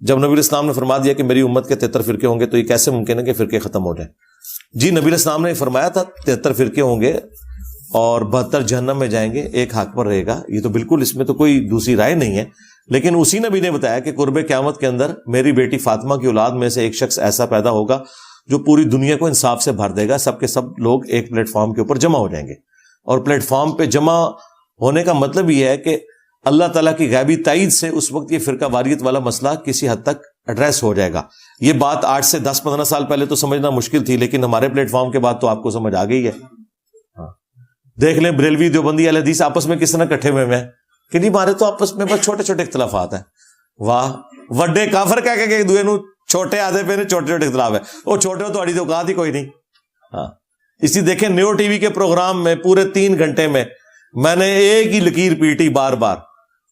جب نبی علیہ السلام نے فرما دیا کہ میری امت کے 73 فرقے ہوں گے تو یہ کیسے ممکن ہے کہ فرقے ختم ہو جائیں؟ جی نبی علیہ السلام نے فرمایا تھا 73 فرقے ہوں گے اور 72 جہنم میں جائیں گے، ایک حق پر رہے گا. یہ تو بالکل اس میں تو کوئی دوسری رائے نہیں ہے. لیکن اسی نبی نے بتایا کہ قرب قیامت کے اندر میری بیٹی فاطمہ کی اولاد میں سے ایک شخص ایسا پیدا ہوگا جو پوری دنیا کو انصاف سے بھر دے گا. سب کے سب لوگ ایک پلیٹ فارم کے اوپر جمع ہو جائیں گے، اور پلیٹ فارم پہ جمع ہونے کا مطلب یہ ہے کہ اللہ تعالیٰ کی غیبی تائید سے اس وقت یہ فرقہ واریت والا مسئلہ کسی حد تک ایڈریس ہو جائے گا. یہ بات 8 سے 10-15 سال پہلے تو سمجھنا مشکل تھی، لیکن ہمارے پلیٹ فارم کے بعد تو آپ کو سمجھ آ گئی ہے. دیکھ لیں بریلوی دیوبندی اہل حدیث آپس میں کس طرح کٹھے ہوئے ہیں کہ نہیں، ہمارے تو آپس میں بس چھوٹے چھوٹے اختلافات ہیں. واہ، وڈے کافر کہہ کے دوے نو چھوٹے آدھے پہ چھوٹے چھوٹے اختلاف ہے. وہ چھوٹے ہو تو اڑی تو اوقات ہی کوئی نہیں. ہاں اسی دیکھیں نیو ٹی وی کے پروگرام میں پورے 3 گھنٹے میں میں نے ایک ہی لکیر پیٹی بار بار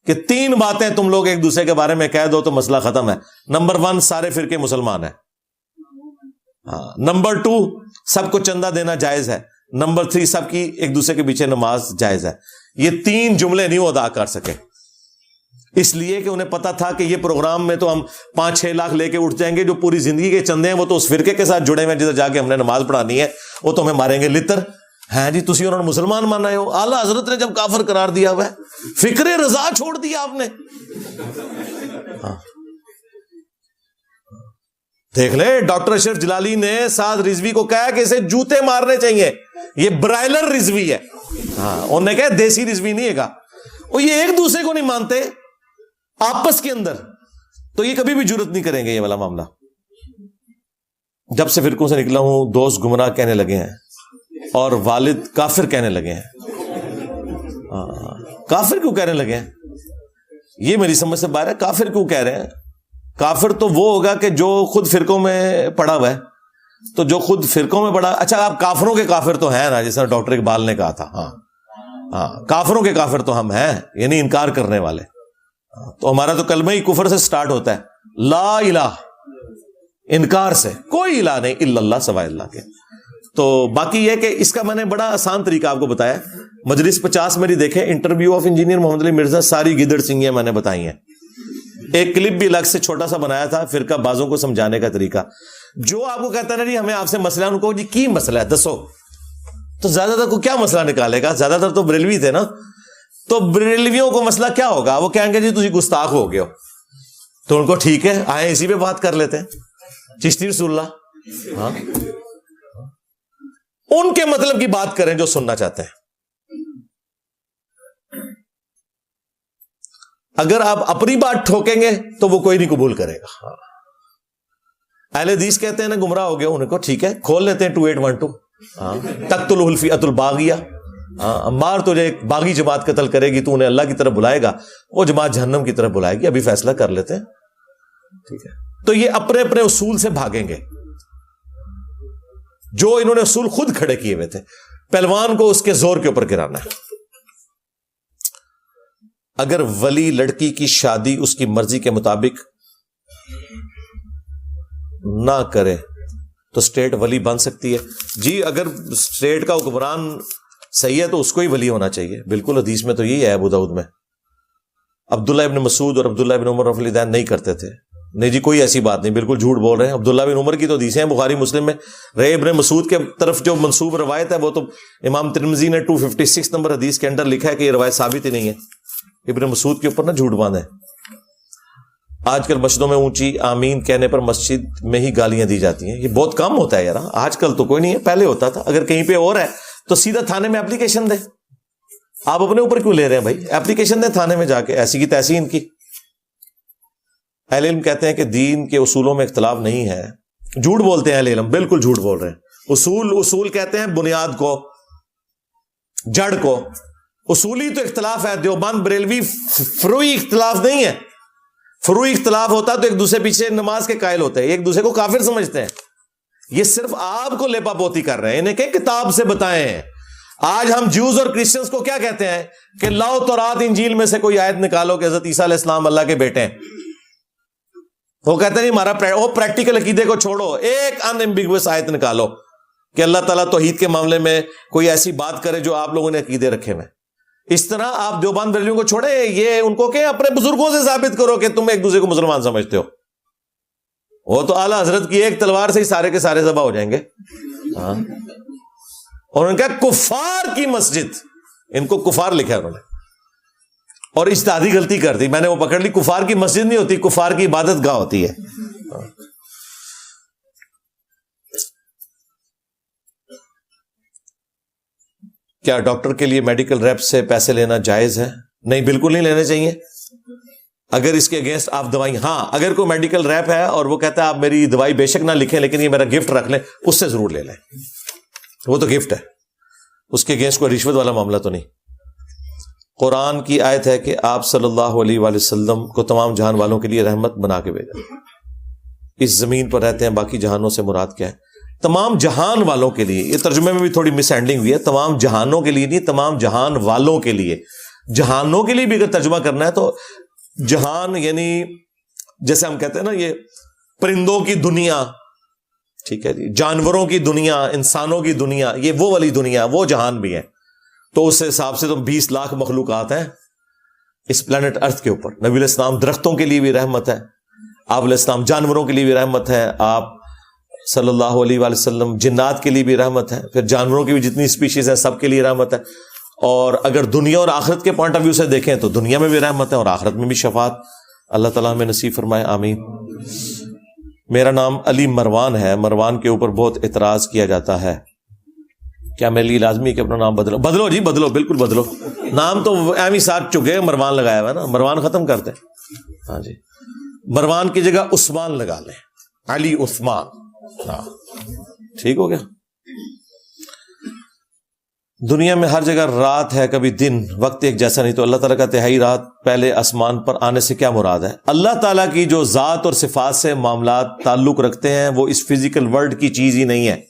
کہ 3 باتیں تم لوگ ایک دوسرے کے بارے میں کہہ دو تو مسئلہ ختم ہے. نمبر 1 سارے فرقے مسلمان ہیں. نمبر 2 سب کو چندہ دینا جائز ہے. نمبر 3 سب کی ایک دوسرے کے پیچھے نماز جائز ہے. یہ 3 جملے نہیں وہ ادا کر سکے، اس لیے کہ انہیں پتا تھا کہ یہ پروگرام میں تو ہم 5-6 لاکھ لے کے اٹھ جائیں گے. جو پوری زندگی کے چندے ہیں وہ تو اس فرقے کے ساتھ جڑے ہوئے ہیں جدھر جا کے ہم نے نماز پڑھانی ہے، وہ تو ہمیں ماریں گے لتر. ہیں جی تسی انہوں نے مسلمان مانا ہو. اعلیٰ حضرت نے جب کافر قرار دیا ہوا ہے، فکر رضا چھوڑ دیا آپ نے. دیکھ لیں ڈاکٹر اشرف جلالی نے سعد رضوی کو کہا کہ اسے جوتے مارنے چاہیے، یہ برائلر رضوی ہے. انہوں نے کہا دیسی رضوی نہیں ہے گا. وہ یہ ایک دوسرے کو نہیں مانتے آپس کے اندر، تو یہ کبھی بھی جرت نہیں کریں گے یہ والا معاملہ. جب سے فرقوں سے نکلا ہوں دوست گمراہ کہنے لگے ہیں اور والد کافر کہنے لگے ہیں. کافر کیوں کہنے لگے ہیں؟ یہ میری سمجھ سے باہر ہے. کافر کیوں کہہ رہے ہیں؟ کافر تو وہ ہوگا کہ جو خود فرقوں میں پڑا ہوا ہے. تو جو خود فرقوں میں پڑا، اچھا آپ کافروں کے کافر تو ہیں نا، جیسا ڈاکٹر اقبال نے کہا تھا. ہاں کافروں کے کافر تو ہم ہیں، یعنی انکار کرنے والے. تو ہمارا تو کلمہ ہی کفر سے سٹارٹ ہوتا ہے، لا الہ، انکار سے، کوئی الہ نہیں الا اللہ سوائے اللہ کے. تو باقی یہ کہ اس کا میں نے بڑا آسان طریقہ آپ کو بتایا. مجلس 50 میری دیکھیں، انٹرویو آف انجینئر محمد علی مرزا، ساری گدڑ سنگیاں میں نے بتائی ہیں. ایک کلپ بھی الگ سے چھوٹا سا بنایا تھا فرقہ بازوں کو سمجھانے کا طریقہ. جو آپ کو کہتا ہے نا جی ہمیں آپ سے مسئلہ ہے، ان کو جی کی مسئلہ ہے دسو. تو زیادہ تر کو کیا مسئلہ نکالے گا؟ زیادہ تر تو بریلوی تھے نا، تو بریلویوں کو مسئلہ کیا ہوگا؟ وہ کہیں گے جی تجھے گستاخ ہو گئے ہو. تو ان کو ٹھیک ہے، آئے اسی پہ بات کر لیتے ہیں. چشتی رسول اللہ، ہاں ان کے مطلب کی بات کریں جو سننا چاہتے ہیں. اگر آپ اپنی بات ٹھوکیں گے تو وہ کوئی نہیں قبول کرے گا. اہل حدیث کہتے ہیں نا گمراہ ہو گیا، ان کو ٹھیک ہے کھول لیتے ہیں 2812 تقتل الفئۃ الباغیہ. عمار تجھے ایک باغی جماعت قتل کرے گی، تو انہیں اللہ کی طرف بلائے گا، وہ جماعت جہنم کی طرف بلائے گی. ابھی فیصلہ کر لیتے ہیں، ٹھیک ہے. تو یہ اپنے اپنے اصول سے بھاگیں گے، جو انہوں نے اصول خود کھڑے کیے ہوئے تھے. پہلوان کو اس کے زور کے اوپر گرانا ہے. اگر ولی لڑکی کی شادی اس کی مرضی کے مطابق نہ کرے تو اسٹیٹ ولی بن سکتی ہے. جی اگر اسٹیٹ کا حکمران صحیح ہے تو اس کو ہی ولی ہونا چاہیے. بالکل حدیث میں تو یہی ہے ابو داؤد میں. عبداللہ ابن مسعود اور عبداللہ ابن عمر رضی اللہ عنہ نہیں کرتے تھے. نہیں جی کوئی ایسی بات نہیں، بالکل جھوٹ بول رہے ہیں. عبداللہ بن عمر کی تو حدیثیں ہیں بخاری مسلم میں. رے ابن مسعود کے طرف جو منسوب روایت ہے وہ تو امام ترمذی نے 256 نمبر حدیث کے اندر لکھا ہے کہ یہ روایت ثابت ہی نہیں ہے. ابن مسعود کے اوپر نا جھوٹ باندھا ہے. آج کل مسجدوں میں اونچی آمین کہنے پر مسجد میں ہی گالیاں دی جاتی ہیں. یہ بہت کم ہوتا ہے یار، آج کل تو کوئی نہیں ہے، پہلے ہوتا تھا. اگر کہیں پہ اور ہے تو سیدھا تھانے میں اپلیکیشن دیں. آپ اپنے اوپر کیوں لے رہے ہیں بھائی؟ اپلیکیشن دیں تھانے میں جا کے، ایسی کی تیسی ان کی. اہل علم کہتے ہیں کہ دین کے اصولوں میں اختلاف نہیں ہے. جھوٹ بولتے ہیں اہل علم، بالکل جھوٹ بول رہے ہیں. اصول کہتے ہیں بنیاد کو، جڑ کو. اصولی تو اختلاف ہے. دیوبند بریلوی فروعی اختلاف نہیں ہے. فروعی اختلاف ہوتا تو ایک دوسرے پیچھے نماز کے قائل ہوتے ہیں، ایک دوسرے کو کافر سمجھتے ہیں. یہ صرف آپ کو لیپا پوتی کر رہے ہیں، انہیں کہ کتاب سے بتائیں. آج ہم جوز اور کرسچنز کو کیا کہتے ہیں کہ لاؤ تورات انجیل میں سے کوئی آیت نکالو کہ حضرت عیسیٰ علیہ السلام اللہ کے بیٹے ہیں. وہ کہتے ہیں ہمارا وہ پریکٹیکل عقیدے کو چھوڑو، ایک ان ایمبیگوس آیت نکالو کہ اللہ تعالیٰ توحید کے معاملے میں کوئی ایسی بات کرے جو آپ لوگوں نے عقیدے رکھے ہوئے. اس طرح آپ دیوبند بریلویوں کو چھوڑیں، یہ ان کو کہ اپنے بزرگوں سے ثابت کرو کہ تم ایک دوسرے کو مسلمان سمجھتے ہو. وہ تو اعلیٰ حضرت کی ایک تلوار سے ہی سارے کے سارے ذبح ہو جائیں گے. ہاں. اور انہوں نے کہا کفار کی مسجد، ان کو کفار لکھا انہوں نے، اور اجتہادی غلطی کر دی، میں نے وہ پکڑ لی. کفار کی مسجد نہیں ہوتی، کفار کی عبادت گاہ ہوتی ہے. کیا ڈاکٹر کے لیے میڈیکل ریپ سے پیسے لینا جائز ہے؟ نہیں، بالکل نہیں لینے چاہیے. اگر اس کے اگینسٹ آپ دوائی، ہاں اگر کوئی میڈیکل ریپ ہے اور وہ کہتا ہے آپ میری دوائی بے شک نہ لکھیں لیکن یہ میرا گفٹ رکھ لیں، اس سے ضرور لے لیں، وہ تو گفٹ ہے، اس کے اگینسٹ کوئی رشوت والا معاملہ تو نہیں. قرآن کی آیت ہے کہ آپ صلی اللہ علیہ وآلہ وسلم کو تمام جہان والوں کے لیے رحمت بنا کے بھیجا. اس زمین پر رہتے ہیں، باقی جہانوں سے مراد کیا ہے؟ تمام جہان والوں کے لیے. یہ ترجمے میں بھی تھوڑی مس ہینڈلنگ ہوئی ہے، تمام جہانوں کے لیے نہیں، تمام جہان والوں کے لیے. جہانوں کے لیے بھی اگر ترجمہ کرنا ہے تو جہان یعنی جیسے ہم کہتے ہیں نا یہ پرندوں کی دنیا، ٹھیک ہے جی، جانوروں کی دنیا، انسانوں کی دنیا، یہ وہ والی دنیا، وہ جہان بھی ہے. تو اس حساب سے تو 20 لاکھ مخلوقات ہیں اس پلانٹ ارتھ کے اوپر. نبی علیہ السلام درختوں کے لیے بھی رحمت ہے، آپ علیہ السلام جانوروں کے لیے بھی رحمت ہے، آپ صلی اللہ علیہ وآلہ وسلم جنات کے لیے بھی رحمت ہے، پھر جانوروں کی بھی جتنی اسپیشیز ہیں سب کے لیے رحمت ہے. اور اگر دنیا اور آخرت کے پوائنٹ آف ویو سے دیکھیں تو دنیا میں بھی رحمت ہے اور آخرت میں بھی شفاعت. اللہ تعالیٰ ہمیں نصیب فرمائے، آمین. میرا نام علی مروان ہے، مروان کے اوپر بہت اعتراض کیا جاتا ہے، کیا میرے لیے لازمی ہے کہ اپنا نام بدلو؟ بدلو جی، بدلو، بالکل بدلو. نام تو ایم ہی ساتھ چکے، مروان لگایا ہوا ہے نا، مروان ختم کرتے. ہاں جی، مروان کی جگہ عثمان لگا لیں، علی عثمان. ہاں ٹھیک ہو گیا. دنیا میں ہر جگہ رات ہے، کبھی دن، وقت ایک جیسا نہیں، تو اللہ تعالیٰ کا تہائی رات پہلے آسمان پر آنے سے کیا مراد ہے؟ اللہ تعالیٰ کی جو ذات اور صفات سے معاملات تعلق رکھتے ہیں وہ اس فزیکل ورلڈ کی چیز ہی نہیں ہے،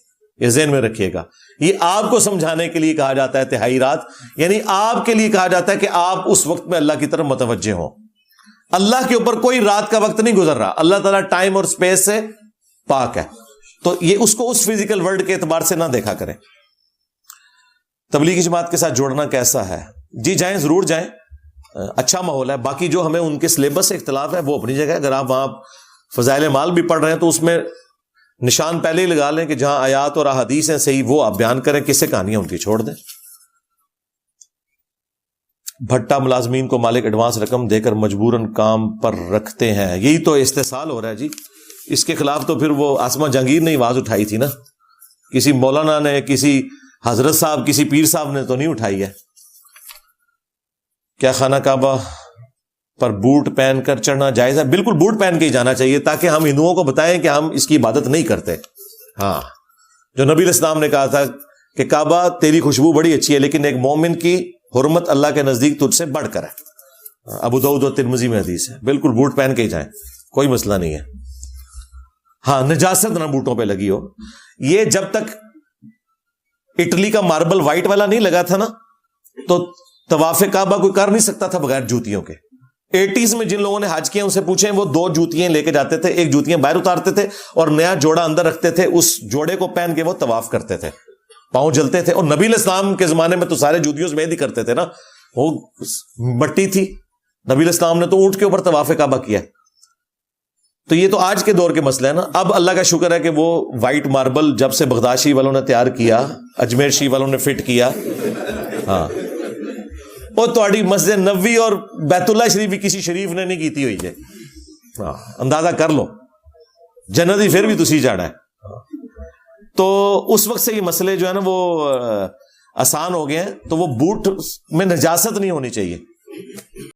یہ ذہن میں رکھیے گا. یہ آپ کو سمجھانے کے لیے کہا جاتا ہے تہائی رات، یعنی آپ کے لیے کہا جاتا ہے کہ آپ اس وقت میں اللہ کی طرف متوجہ ہوں. اللہ کے اوپر کوئی رات کا وقت نہیں گزر رہا، اللہ تعالیٰ ٹائم اور اسپیس سے پاک ہے، تو یہ اس کو اس فزیکل ورلڈ کے اعتبار سے نہ دیکھا کریں. تبلیغی جماعت کے ساتھ جوڑنا کیسا ہے؟ جی جائیں، ضرور جائیں، اچھا ماحول ہے. باقی جو ہمیں ان کے سلیبس سے اختلاف ہے وہ اپنی جگہ ہے. اگر آپ وہاں فضائل مال بھی پڑھ رہے ہیں تو اس میں نشان پہلے ہی لگا لیں کہ جہاں آیات اور احادیث ہیں صحیح وہ آپ بیان کریں، کس سے کہانیاں ان کی چھوڑ دیں. بھٹا ملازمین کو مالک ایڈوانس رقم دے کر مجبوراً کام پر رکھتے ہیں، یہی تو استحصال ہو رہا ہے جی. اس کے خلاف تو پھر وہ آسمہ جہانگیر نے آواز اٹھائی تھی نا، کسی مولانا نے، کسی حضرت صاحب، کسی پیر صاحب نے تو نہیں اٹھائی ہے. کیا خانہ کعبہ پر بوٹ پہن کر چڑھنا جائز ہے؟ بالکل بوٹ پہن کے ہی جانا چاہیے تاکہ ہم ہندوؤں کو بتائیں کہ ہم اس کی عبادت نہیں کرتے. ہاں، جو نبی علیہ السلام نے کہا تھا کہ کعبہ تیری خوشبو بڑی اچھی ہے لیکن ایک مومن کی حرمت اللہ کے نزدیک تجھ سے بڑھ کر ہے. ابو داؤد و ترمذی میں حدیث ہے. بالکل بوٹ پہن کے ہی جائیں، کوئی مسئلہ نہیں ہے. ہاں، نجاست نہ بوٹوں پہ لگی ہو. یہ جب تک اٹلی کا ماربل وائٹ والا نہیں لگا تھا نا تو طواف کعبہ کوئی کر نہیں سکتا تھا بغیر جوتیوں کے. 80s میں جن لوگوں نے حج کیا ان سے پوچھیں، وہ 2 جوتیاں لے کے جاتے تھے، ایک جوتیاں باہر اتارتے تھے اور نیا جوڑا اندر رکھتے تھے، اس جوڑے کو پہن کے وہ طواف کرتے تھے، پاؤں جلتے تھے. اور نبی علیہ السلام کے زمانے میں تو سارے جوتیوں سے مہندی کرتے تھے نا، وہ مٹی تھی. نبی علیہ السلام نے تو اونٹ کے اوپر طواف کعبہ کیا. تو یہ تو آج کے دور کے مسئلے ہیں نا. اب اللہ کا شکر ہے کہ وہ وائٹ ماربل جب سے بغداد شی والوں نے تیار کیا، اجمیر شی والوں نے فٹ کیا، ہاں، اور تھوڑی مسجد نبوی اور بیت اللہ شریف بھی کسی شریف نے نہیں کیتی ہوئی ہے. ہاں، اندازہ کر لو، جنت ہی پھر بھی تسی جانا ہے. تو اس وقت سے یہ مسئلے جو ہے نا وہ آسان ہو گئے ہیں. تو وہ بوٹ میں نجاست نہیں ہونی چاہیے.